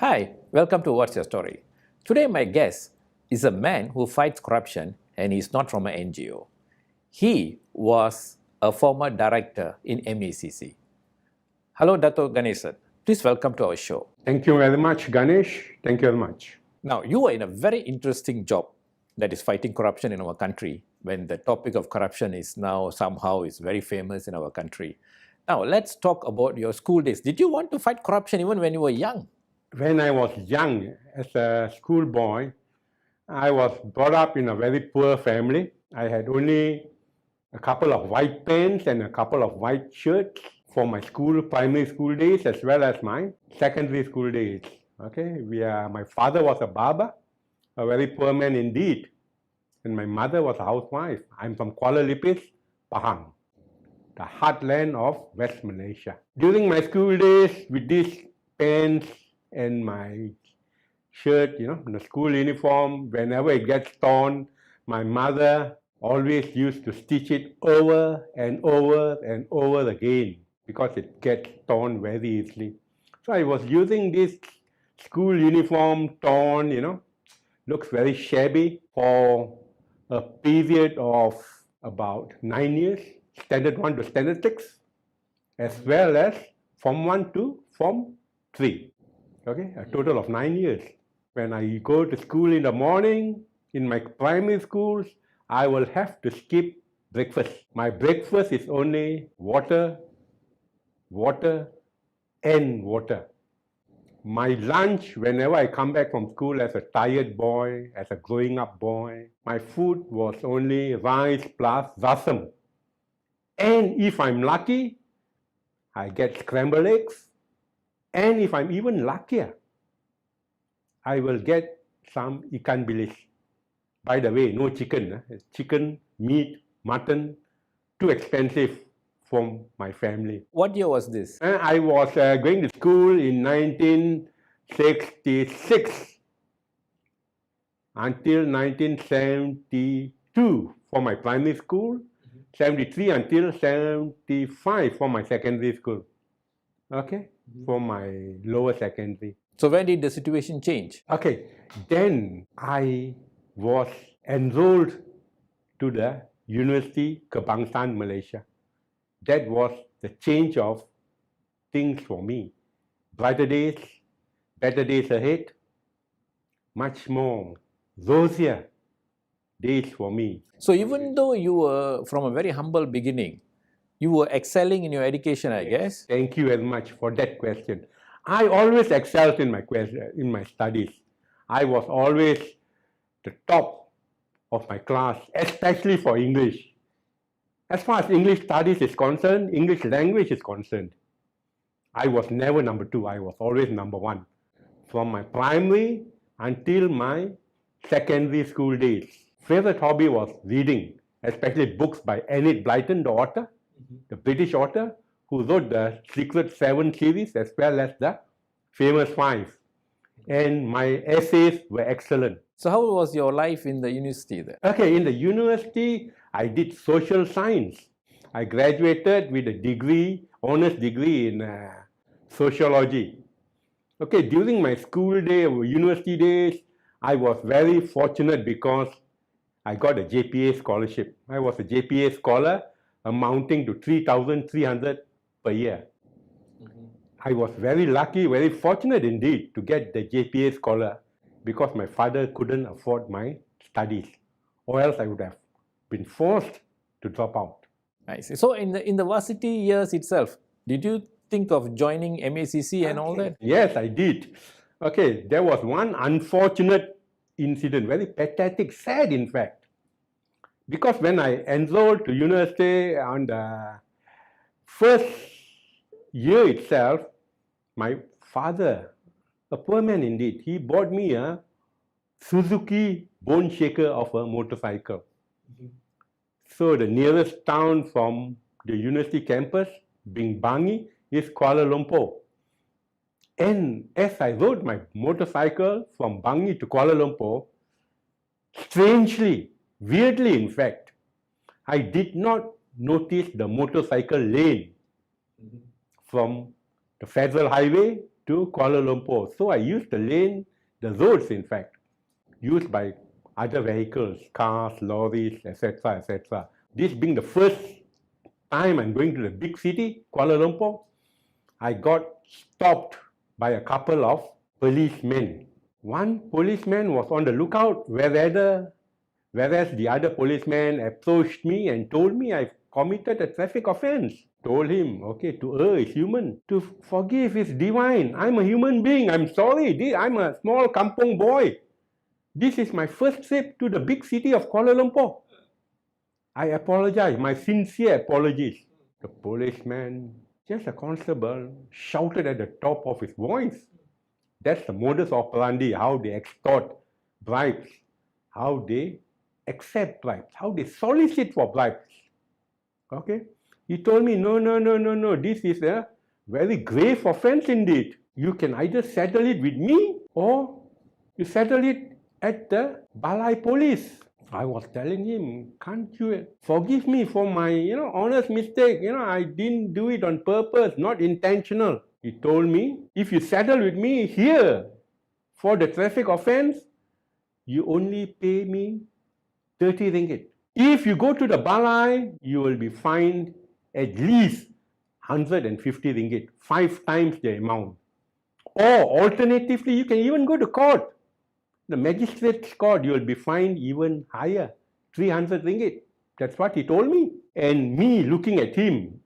Hi, welcome to What's Your Story? Today my guest is a man who fights corruption and he's not from an NGO. He was a former director in MACC. Hello, Dato Ganesan. Please welcome to our show. Thank you very much, Ganesh. Thank you very much. Now, you are in a very interesting job, that is fighting corruption in our country, when the topic of corruption is now somehow is very famous in our country. Now, let's talk about your school days. Did you want to fight corruption even when you were young? When I was young, as a schoolboy, I was brought up in a very poor family. I had only a couple of white pants and a couple of white shirts for my primary school days, as well as my secondary school days. Okay, my father was a barber, a very poor man indeed, and my mother was a housewife. I'm from Kuala Lumpur, Pahang, the heartland of West Malaysia. During my school days, with these pants and my shirt, the school uniform, whenever it gets torn, my mother always used to stitch it over and over and over again because it gets torn very easily. So I was using this school uniform torn, looks very shabby, for a period of about 9 years, Standard 1 to Standard 6, as well as Form 1 to Form 3. Okay, a total of 9 years. When I go to school in the morning, in my primary schools, I will have to skip breakfast. My breakfast is only water, water, and water. My lunch, whenever I come back from school as a tired boy, as a growing up boy, my food was only rice plus rasam. And if I'm lucky, I get scrambled eggs. And if I'm even luckier, I will get some ikan bilis. By the way, no chicken. Chicken, meat, mutton, too expensive for my family. What year was this? I was going to school in 1966 until 1972 for my primary school, 73 until 75 for my secondary school. Okay, for my lower secondary. So when did the situation change? Okay, then I was enrolled to the University Kebangsaan Malaysia. That was the change of things for me. Brighter days, better days ahead, much more rosier days for me. So even though you were from a very humble beginning, you were excelling in your education, I guess. Thank you very much for that question. I always excelled in my studies. I was always the top of my class, especially for English. As far as English studies is concerned, English language is concerned, I was never number 2. I was always number 1. From my primary until my secondary school days. Favorite hobby was reading, especially books by Enid Blyton, the author, the British author, who wrote the Secret 7 series as well as the Famous 5. And my essays were excellent. So how was your life in the university then? Okay, in the university, I did social science. I graduated with a degree, honors degree in sociology. Okay, during my school day or university days, I was very fortunate because I got a JPA scholarship. I was a JPA scholar amounting to 3,300 per year. I was very lucky, very fortunate indeed to get the JPA scholar because my father couldn't afford my studies, or else I would have been forced to drop out. I see. So in the varsity years itself, did you think of joining MACC and all that? Yes, I did. Okay, there was one unfortunate incident, very pathetic, sad in fact. Because when I enrolled to university on the first year itself, my father, a poor man indeed, he bought me a Suzuki bone shaker of a motorcycle. So the nearest town from the university campus, being Bangi, is Kuala Lumpur. And as I rode my motorcycle from Bangi to Kuala Lumpur, strangely, weirdly in fact, I did not notice the motorcycle lane from the federal highway to Kuala Lumpur. So I used the lane, the roads in fact, used by other vehicles, cars, lorries, etc., etc. This being the first time I'm going to the big city, Kuala Lumpur, I got stopped by a couple of policemen. One policeman was on the lookout, whereas the other policeman approached me and told me I've committed a traffic offense. Told him, okay, to err is human, to forgive is divine. I'm a human being, I'm sorry, I'm a small kampong boy. This is my first trip to the big city of Kuala Lumpur. I apologize, my sincere apologies. The policeman, just a constable, shouted at the top of his voice. That's the modus operandi, how they extort bribes, how they accept bribes, how they solicit for bribes. Okay? He told me, no, this is a very grave offense indeed. You can either settle it with me or you settle it at the Balai police. I was telling him, can't you forgive me for my, honest mistake? I didn't do it on purpose, not intentional. He told me, if you settle with me here for the traffic offense, you only pay me 30 ringgit. If you go to the Balai, you will be fined at least 150 ringgit, 5 times the amount. Or alternatively, you can even go to court. The magistrate's court, you will be fined even higher, 300 ringgit. That's what he told me. And me looking at him,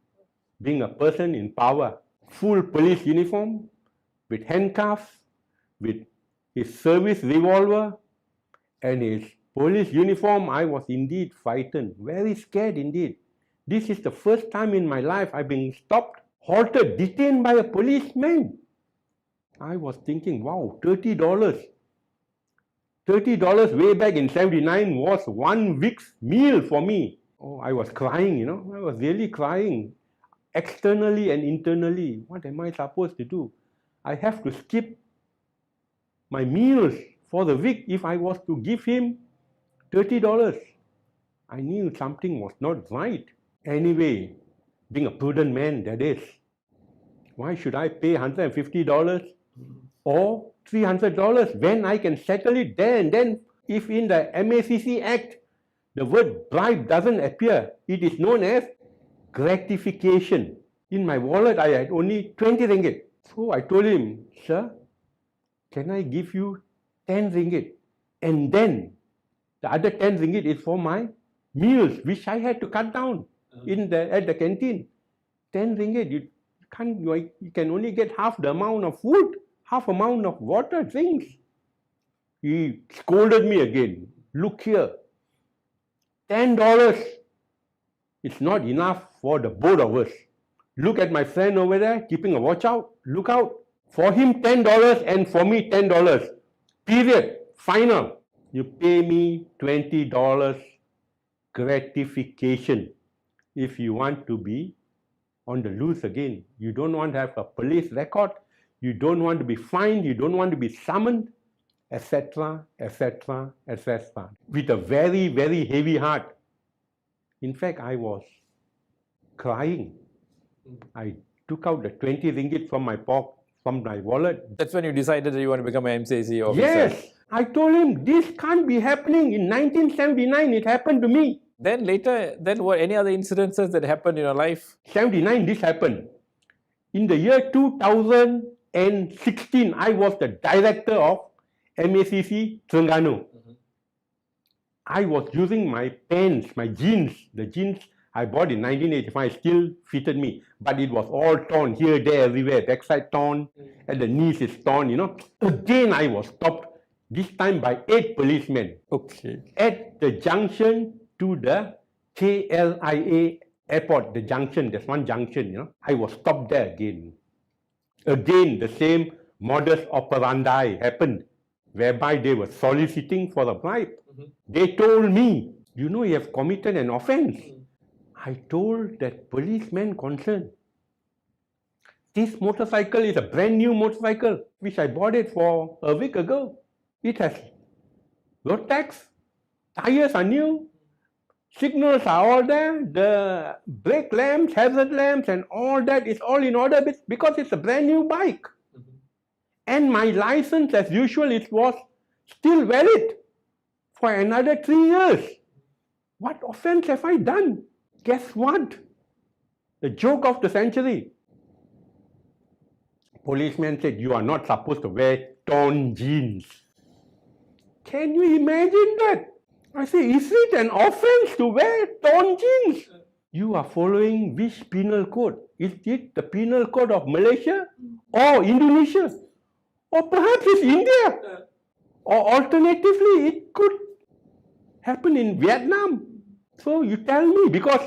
being a person in power, full police uniform, with handcuffs, with his service revolver, and his police uniform, I was indeed frightened, very scared indeed. This is the first time in my life I've been stopped, halted, detained by a policeman. I was thinking, wow, $30. $30 way back in 79 was 1 week's meal for me. Oh, I was crying, I was really crying. Externally and internally, what am I supposed to do? I have to skip my meals for the week if I was to give him $30. I knew something was not right. Anyway, being a prudent man, that is, why should I pay $150 or $300 when I can settle it there and then? If in the MACC Act, the word bribe doesn't appear, it is known as gratification. In my wallet, I had only 20 ringgit. So I told him, sir, can I give you 10 ringgit? And then the other 10 ringgit is for my meals, which I had to cut down at the canteen. 10 ringgit, you can only get half the amount of food, half amount of water, drinks. He scolded me again. Look here, $10 is not enough for the both of us. Look at my friend over there, keeping a watch out, look out. For him $10 and for me $10. Period. Final. You pay me $20 gratification if you want to be on the loose again. You don't want to have a police record. You don't want to be fined. You don't want to be summoned, etc., etc., etc. With a very, very heavy heart. In fact, I was crying. I took out the 20 ringgit from my pocket, from my wallet. That's when you decided that you want to become an MCC officer. Yes. I told him, this can't be happening. In 1979, it happened to me. Then later, what, any other incidences that happened in your life? 79, this happened. In the year 2016, I was the director of MACC Terengganu. I was using my pants, my jeans, the jeans I bought in 1985 still fitted me, but it was all torn here, there, everywhere. Backside torn, and the knees is torn, Again, I was stopped, this time by 8 policemen. Okay. At the junction to the KLIA airport, the junction, there's one junction, I was stopped there again. Again, the same modus operandi happened, whereby they were soliciting for a bribe. They told me, you have committed an offense. I told that policeman concerned, this motorcycle is a brand new motorcycle, which I bought it for a week ago. It has road tax, tires are new, signals are all there, the brake lamps, hazard lamps, and all that is all in order because it's a brand new bike. And my license, as usual, it was still valid for another 3 years. What offense have I done? Guess what? The joke of the century. Policeman said, you are not supposed to wear torn jeans. Can you imagine that? I say, is it an offense to wear torn jeans? You are following which penal code? Is it the penal code of Malaysia or Indonesia? Or perhaps it's India? Or alternatively, it could happen in Vietnam. So you tell me, because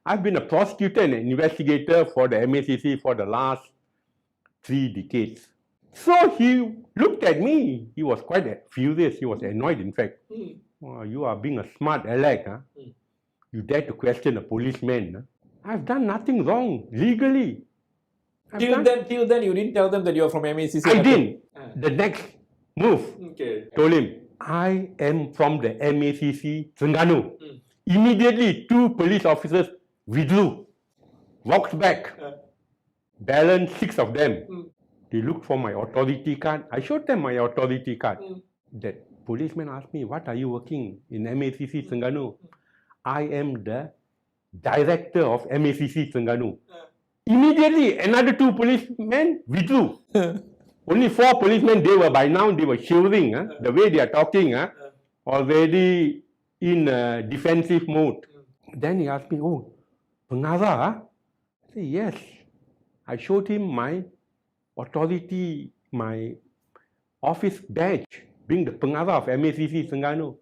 I've been a prosecutor and an investigator for the MACC for the last 3 decades. So he looked at me. He was quite furious. He was annoyed, in fact. Oh, you are being a smart aleck. Huh? You dare to question a policeman. Huh? I've done nothing wrong legally. Till then, you didn't tell them that you're from MACC? I didn't. The next move, told him, I am from the MACC Terengganu. Immediately, 2 police officers withdrew, walked back. Balance 6 of them. They looked for my authority card. I showed them my authority card. That policeman asked me, what are you working in MACC Terengganu? I am the director of MACC Terengganu. Immediately, another 2 policemen withdrew. Only 4 policemen, they were shivering. The way they are talking, already in defensive mode. Then he asked me, oh, pengarah? I said, yes. I showed him my authority, my office badge, being the pengarah of MACC Terengganu.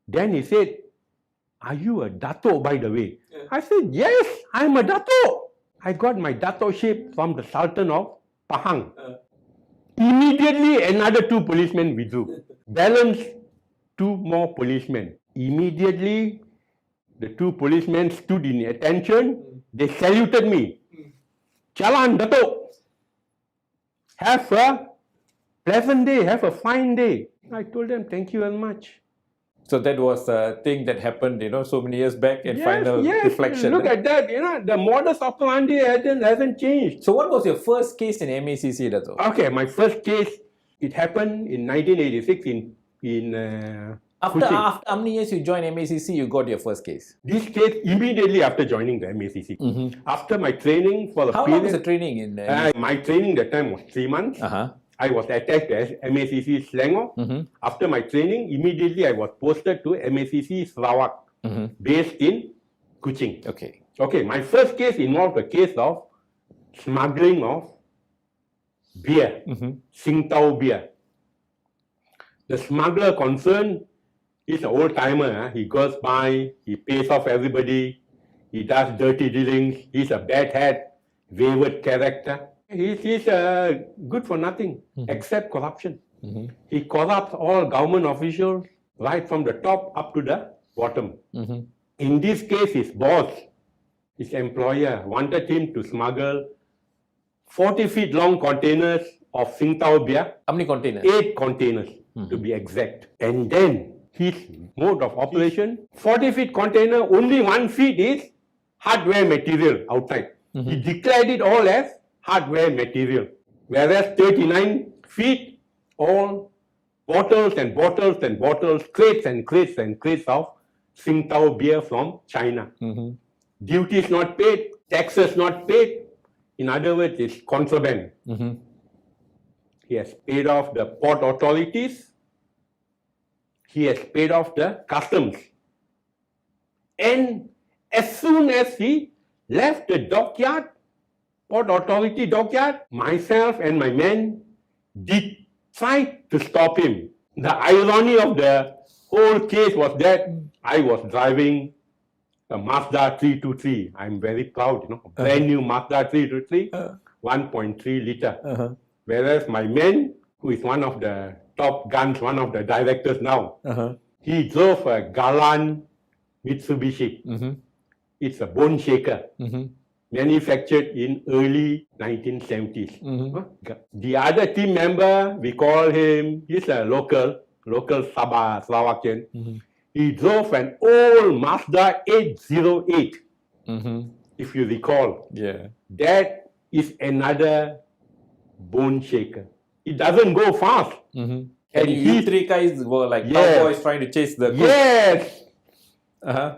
Then he said, are you a dato', by the way? I said, yes, I'm a dato'. I got my dato' shape from the Sultan of Pahang. Immediately, another 2 policemen withdrew. Balance 2 more policemen. Immediately, the 2 policemen stood in attention. They saluted me. Jalan, Dato'. Have a pleasant day. Have a fine day. I told them, thank you very much. So that was a thing that happened, so many years back, and final reflection. Look at that, the modus operandi hasn't changed. So what was your first case in MACC, Dato'? Okay, my first case, it happened in 1986 in After how many years you joined MACC, you got your first case? This case immediately after joining the MACC. After my training for a How long was the training in? My training that time was 3 months. I was attached as MACC Selangor. After my training, immediately I was posted to MACC Sarawak, based in Kuching. Okay, my first case involved a case of smuggling of beer, Singtao beer. The smuggler concerned is an old timer. He goes by, he pays off everybody, he does dirty dealings, he's a bad hat, wayward character. He's good for nothing except corruption. He corrupts all government officials right from the top up to the bottom. In this case, his boss, his employer, wanted him to smuggle 40 feet long containers of Singtao beer. How many containers? 8 containers to be exact. And then his mode of operation, 40 feet container, only 1 feet is hardware material outside. He declared it all as hardware material. Whereas 39 feet, all bottles and bottles and bottles, crates and crates and crates of Singtao beer from China. Duties not paid, taxes not paid. In other words, it's contraband. He has paid off the port authorities. He has paid off the customs. And as soon as he left the dockyard, Port Authority dockyard, myself and my men did try to stop him. The irony of the whole case was that I was driving a Mazda 323. I'm very proud, brand new Mazda 323, 1.3 liter. Whereas my man, who is one of the top guns, one of the directors now, he drove a Galan Mitsubishi. It's a bone shaker. Manufactured in early 1970s. The other team member, we call him, he's a local Sabah, Slovakian. He drove an old Mazda 808, if you recall. That is another bone shaker. It doesn't go fast. And And you he, three guys were like Yes. cowboys trying to chase the cook. yes, Uh-huh.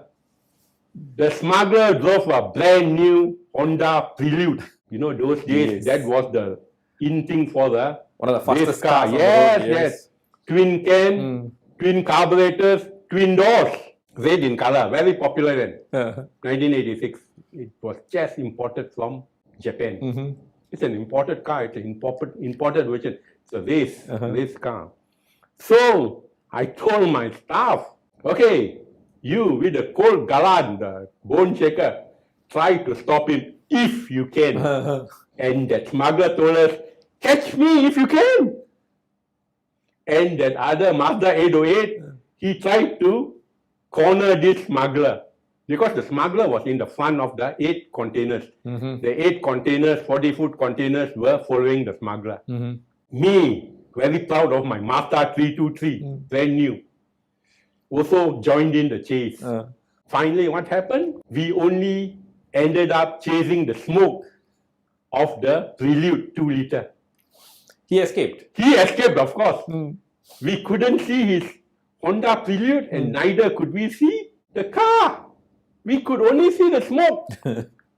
the smuggler drove a brand new Honda Prelude. You know, those days, Yes. that was the in thing for the One of the race fastest car. cars on Yes, the road. yes. Twin cam, twin carburetors, twin doors. Red in color, very popular then. Uh-huh. 1986. It was just imported from Japan. It's an imported car. It's an imported version. It's a race car. So I told my staff, okay, you with the cold galan, the bone shaker, try to stop him if you can. And that smuggler told us, catch me if you can. And that other Mazda 808, he tried to corner this smuggler because the smuggler was in the front of the 8 containers. The 8 containers, 40-foot containers were following the smuggler. Me, very proud of my Mazda 323, brand new, also joined in the chase. Finally, what happened? We only ended up chasing the smoke of the Prelude 2-liter. He escaped. He escaped, of course. We couldn't see his Honda Prelude and neither could we see the car. We could only see the smoke.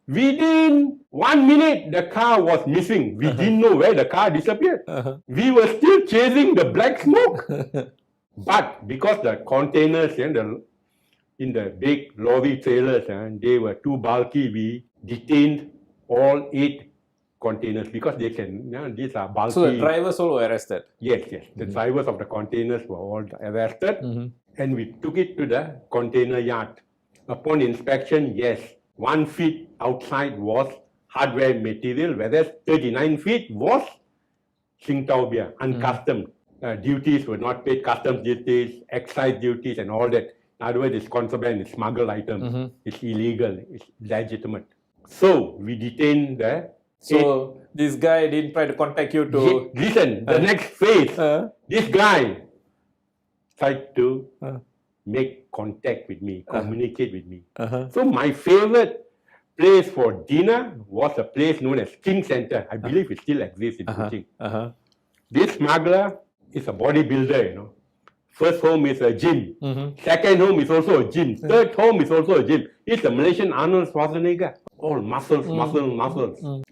Within 1 minute, the car was missing. We didn't know where the car disappeared. We were still chasing the black smoke. But because the containers and in the big lorry trailers, they were too bulky, we detained all 8 containers because they can, these are bulky. So the drivers all were arrested? Yes. The drivers of the containers were all arrested and we took it to the container yard. Upon inspection, yes, 1 feet outside was hardware material, whereas 39 feet was Tsingtao beer, uncustomed. Duties were not paid, customs duties, excise duties and all that. In other words, it's contraband, it's smuggled item, it's illegal, it's legitimate. So we detained the So this guy didn't try to contact you to... Listen, the next phase, this guy tried to make contact with me, communicate with me. So my favorite place for dinner was a place known as King Center. I believe it still exists in Kuching. This smuggler is a bodybuilder, you know. First home is a gym. Second home is also a gym. Third home is also a gym. It's the Malaysian Arnold Schwarzenegger. All muscles.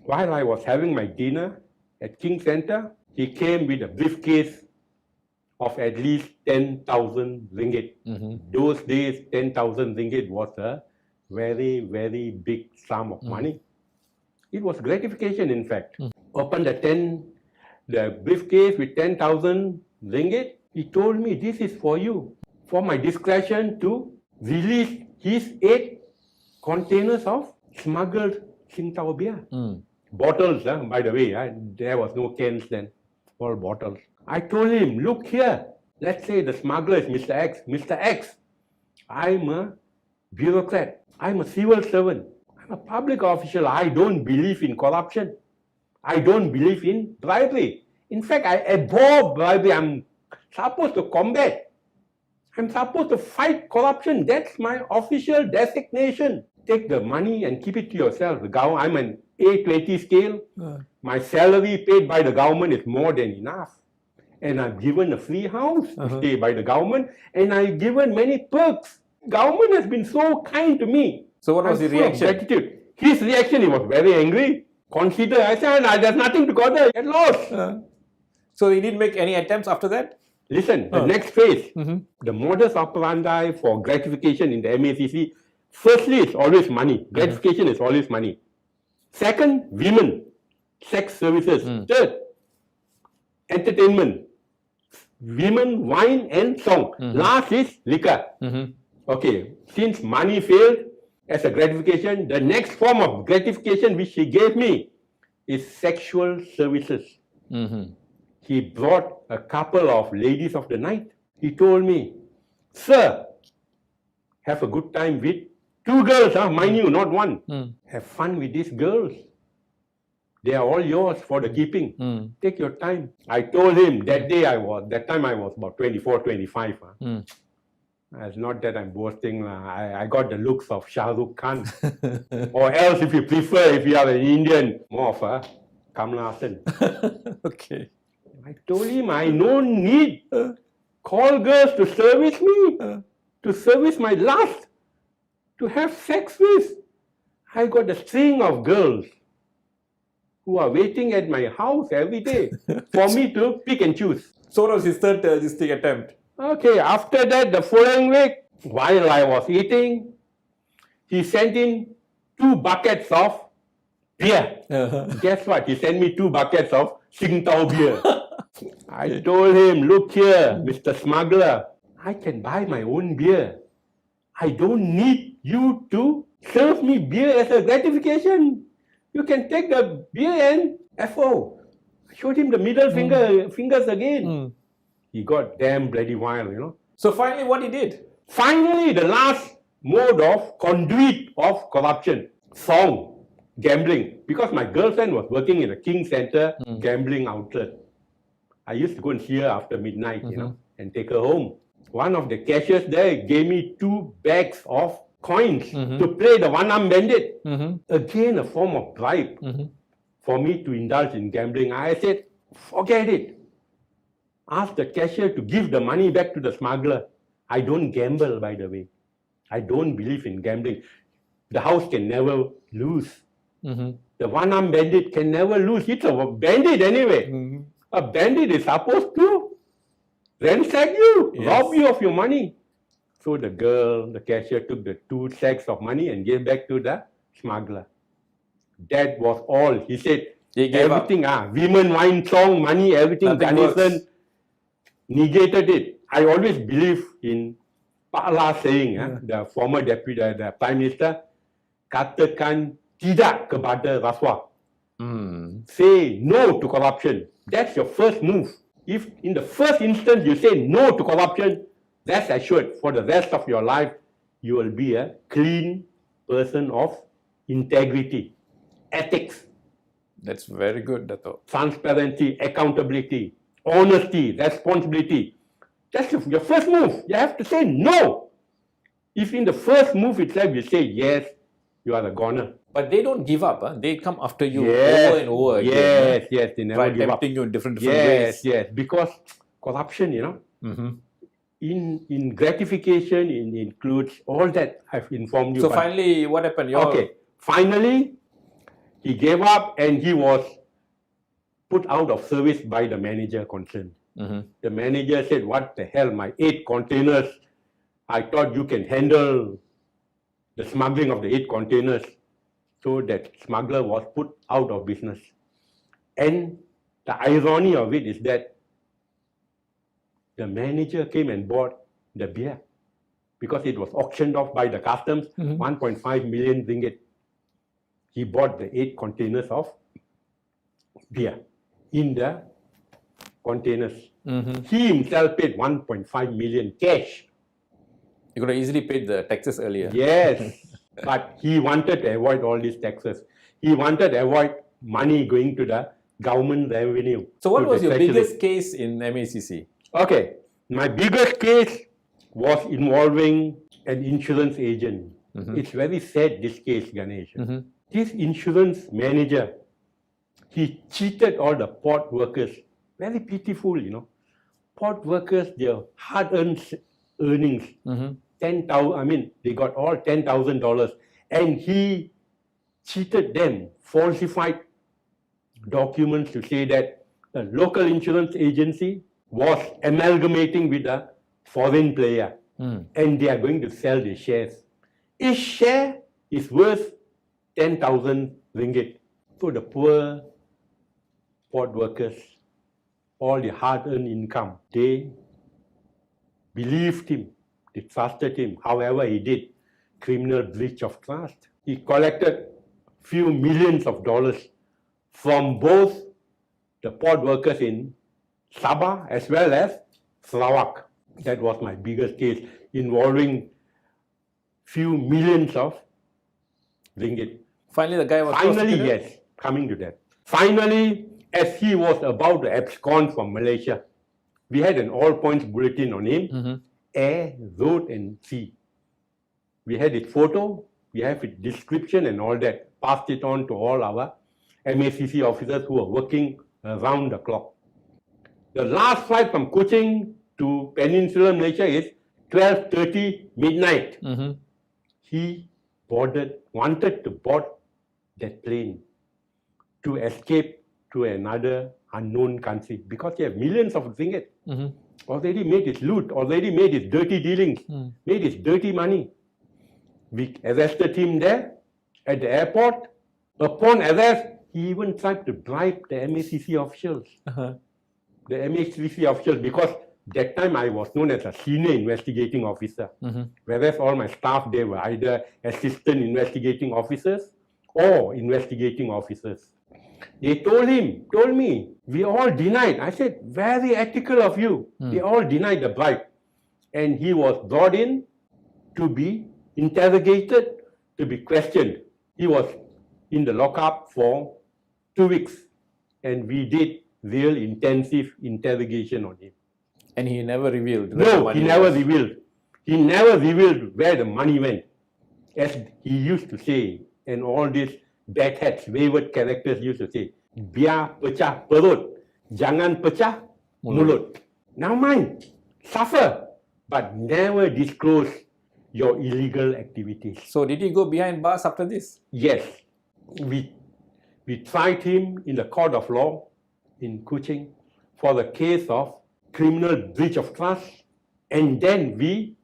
While I was having my dinner at King Center, he came with a briefcase of at least 10,000 ringgit. Those days, 10,000 ringgit was a very, very big sum of money. It was gratification, in fact. Opened the briefcase with 10,000 ringgit. He told me, this is for you, for my discretion to release his 8 containers of smuggled Tsingtao beer. Bottles, by the way, there was no cans then, all bottles. I told him, look here, let's say the smuggler is Mr. X. Mr. X, I'm a bureaucrat, I'm a civil servant, I'm a public official, I don't believe in corruption. I don't believe in bribery. In fact, I abhor bribery. I'm supposed to combat. I'm supposed to fight corruption. That's my official designation. Take the money and keep it to yourself. I'm an A20 scale. My salary paid by the government is more than enough. And I'm given a free house to stay by the government. And I've given many perks. Government has been so kind to me. So what was his reaction? Gratitude. His reaction, he was very angry. Consider, I said, there's nothing to consider. Get lost. So he didn't make any attempts after that? Listen, the next phase, the modus operandi for gratification in the MACC, firstly, it's always money. Gratification is always money. Second, women, sex services. Third, entertainment, women, wine and song. Last is liquor. Okay, since money failed as a gratification, the next form of gratification which he gave me is sexual services. He brought a couple of ladies of the night. He told me, sir, have a good time with 2 girls, mind you, not 1. Have fun with these girls. They are all yours for the keeping. Take your time. I told him that time I was about 24, 25. It's not that I'm boasting. I got the looks of Shah Rukh Khan. Or else, if you prefer, if you are an Indian, more of a Kamala Hassan. Okay. I told him, I no need call girls to service me, to service my lust, to have sex with. I got a string of girls who are waiting at my house every day for me to pick and choose. So was his third this thing attempt. Okay, after that, the following week, while I was eating, he sent in 2 buckets of beer. Guess what? He sent me 2 buckets of Tsingtao beer. I told him, look here, Mr. Smuggler, I can buy my own beer. I don't need you to serve me beer as a gratification. You can take the beer and FO. I showed him the middle fingers again. He got damn bloody wild, you know. So finally what he did? Finally, the last mode of conduit of corruption, song, gambling. Because my girlfriend was working in a King Center gambling outlet. I used to go and see her after midnight, you know, and take her home. One of the cashiers there gave me 2 bags of coins to play the one-arm bandit. Again, a form of bribe for me to indulge in gambling. I said, forget it. Ask the cashier to give the money back to the smuggler. I don't gamble, by the way. I don't believe in gambling. The house can never lose. The one-arm bandit can never lose. It's a bandit anyway. A bandit is supposed to ransack you, rob you of your money. So the cashier took the 2 sacks of money and gave back to the smuggler. That was all. He said, everything, women, wine, song, money, everything, Ganesan negated it. I always believe in Pala saying, the former deputy, the Prime Minister, katakan tidak kepada rasuah. Say no to corruption. That's your first move. If in the first instance you say no to corruption, that's assured for the rest of your life, you will be a clean person of integrity, ethics. That's very good, Dato. Transparency, accountability, honesty, responsibility. That's your first move. You have to say no. If in the first move itself you say yes, you are a goner. But they don't give up. They come after you Yes, over and over again. Yes, they never give up. Tempting you in different ways. Yes, because corruption, you know, in gratification, it includes all that I've informed you. So finally, what happened? Finally, he gave up and he was put out of service by the manager concerned. The manager said, what the hell, my 8 containers, I thought you can handle the smuggling of the 8 containers. So that smuggler was put out of business. And the irony of it is that the manager came and bought the beer because it was auctioned off by the customs, 1.5 million ringgit. He bought the 8 containers of beer in the containers. He himself paid 1.5 million cash. You could have easily paid the taxes earlier. Yes, but he wanted to avoid all these taxes. He wanted to avoid money going to the government revenue. So what was your biggest case in MACC? Okay, my biggest case was involving an insurance agent. It's very sad, this case, Ganesh. This insurance manager, he cheated all the port workers. Very pitiful, you know. Port workers, their hard-earned earnings, 10,000, I mean, they got all $10,000, and he cheated them, falsified documents to say that the local insurance agency was amalgamating with a foreign player, and they are going to sell their shares. Each share is worth 10,000 ringgit. So the poor port workers, all the hard-earned income, they believed him, they trusted him. However, he did criminal breach of trust. He collected few millions of dollars from both the port workers in Sabah as well as Sarawak. That was my biggest case, involving few millions of ringgit. Finally, the guy was Finally, yes, coming to that. Finally, as he was about to abscond from Malaysia, we had an all-points bulletin on him, air, road, and sea. We had his photo, we have his description and all that, passed it on to all our MACC officers who were working around the clock. The last flight from Kuching to Peninsular Malaysia is 12:30 midnight. He wanted to board that plane to escape to another unknown country because he had millions of ringgit. Already made his loot, already made his dirty dealings, made his dirty money. We arrested him there at the airport. Upon arrest, he even tried to bribe the MACC officials. The MACC officials, because that time I was known as a senior investigating officer, whereas all my staff, they were either assistant investigating officers or investigating officers. They told me, we all denied. I said, very ethical of you. They all denied the bribe. And he was brought in to be interrogated, to be questioned. He was in the lockup for 2 weeks. And we did real intensive interrogation on him. And he never revealed. No, he never revealed. He never revealed where the money went. As he used to say, and all these bad hats, wayward characters used to say, biar pecah perut, jangan pecah mulut. Now mind, suffer, but never disclose your illegal activities. So did he go behind bars after this? Yes. We tried him in the court of law in Kuching for the case of criminal breach of trust, and then we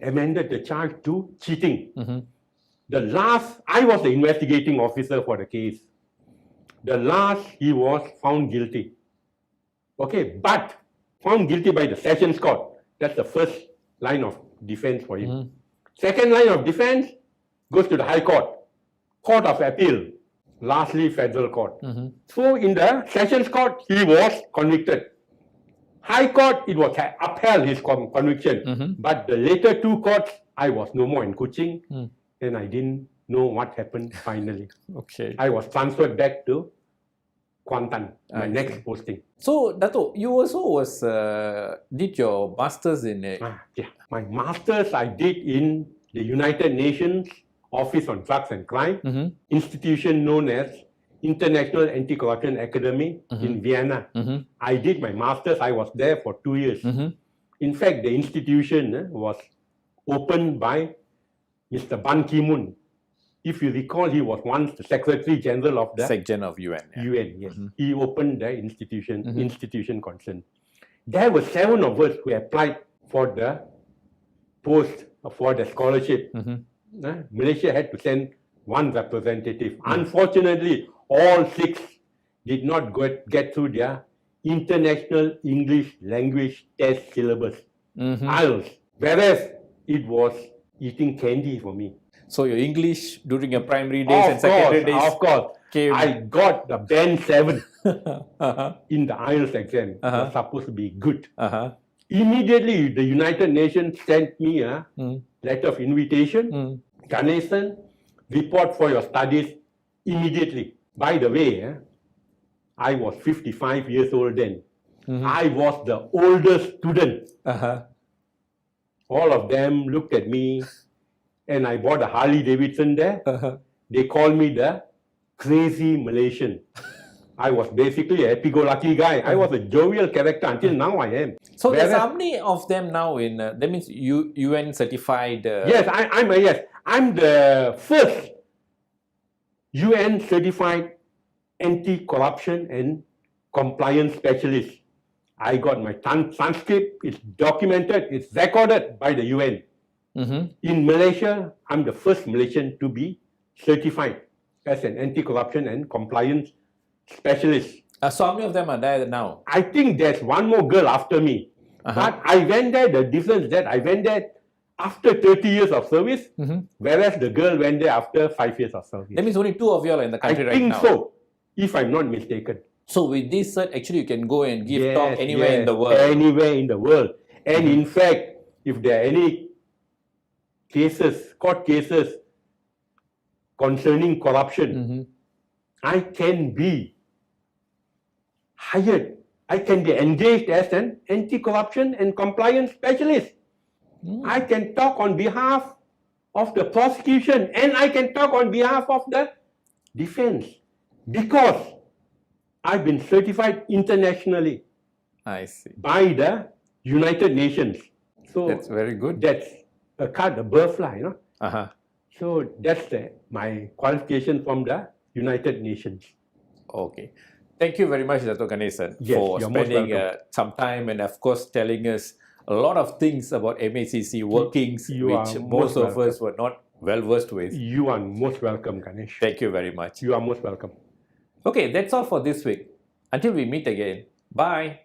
amended the charge to cheating. I was the investigating officer for the case. The last, he was found guilty. Okay, but found guilty by the Sessions Court. That's the first line of defense for him. Second line of defense goes to the High Court, Court of Appeal, lastly Federal Court. So in the Sessions Court, he was convicted. High Court, it was upheld his conviction. But the later two courts, I was no more in Kuching, and I didn't know what happened finally. Okay. I was transferred back to Kuantan, my next posting. So, Dato, you also did your masters in... Yeah, my masters I did in the United Nations Office on Drugs and Crime, institution known as International Anti-Corruption Academy in Vienna. I did my masters. I was there for 2 years. In fact, the institution was opened by Mr. Ban Ki-moon. If you recall, he was once the Secretary General of the Secretary of UN. UN, yes. He opened the institution concerned. There were 7 of us who applied for the post, for the scholarship. Malaysia had to send 1 representative. Unfortunately, all 6 did not get through their International English Language Test syllabus, IELTS, whereas it was eating candy for me. So your English during your primary days and secondary days? Of course. Came... I got the band 7 in the IELTS exam. It was supposed to be good. Immediately, the United Nations sent me a letter of invitation. Ganesan, report for your studies immediately. By the way, I was 55 years old then. I was the oldest student. All of them looked at me, and I bought a Harley Davidson there. They called me the crazy Malaysian. I was basically a happy-go-lucky guy. I was a jovial character until now I am. So there's how many of them now in, that means UN certified? Yes, I'm the first UN certified anti-corruption and compliance specialist. I got my transcript, it's documented, it's recorded by the UN. In Malaysia, I'm the first Malaysian to be certified as an anti-corruption and compliance specialist. So how many of them are there now? I think there's one more girl after me. But I went there, the difference that I went there after 30 years of service, whereas the girl went there after 5 years of service. That means only 2 of you are in the country right now. I think so, if I'm not mistaken. So with this cert, actually you can go and give talk anywhere in the world. Anywhere in the world. And in fact, if there are any cases, court cases concerning corruption, I can be hired. I can be engaged as an anti-corruption and compliance specialist. I can talk on behalf of the prosecution and I can talk on behalf of the defense. Because I've been certified internationally I see. by the United Nations. So That's very good. that's a card above, you know. Uh-huh. So that's my qualification from the United Nations. Okay. Thank you very much, Dato' Ganesan, Yes, for you're most spending welcome. some time and, of course, telling us a lot of things about MACC workings, You which are most most of us were not well versed with. You are most welcome, Ganesh. Thank you very much. You are most welcome. Okay, that's all for this week. Until we meet again, bye.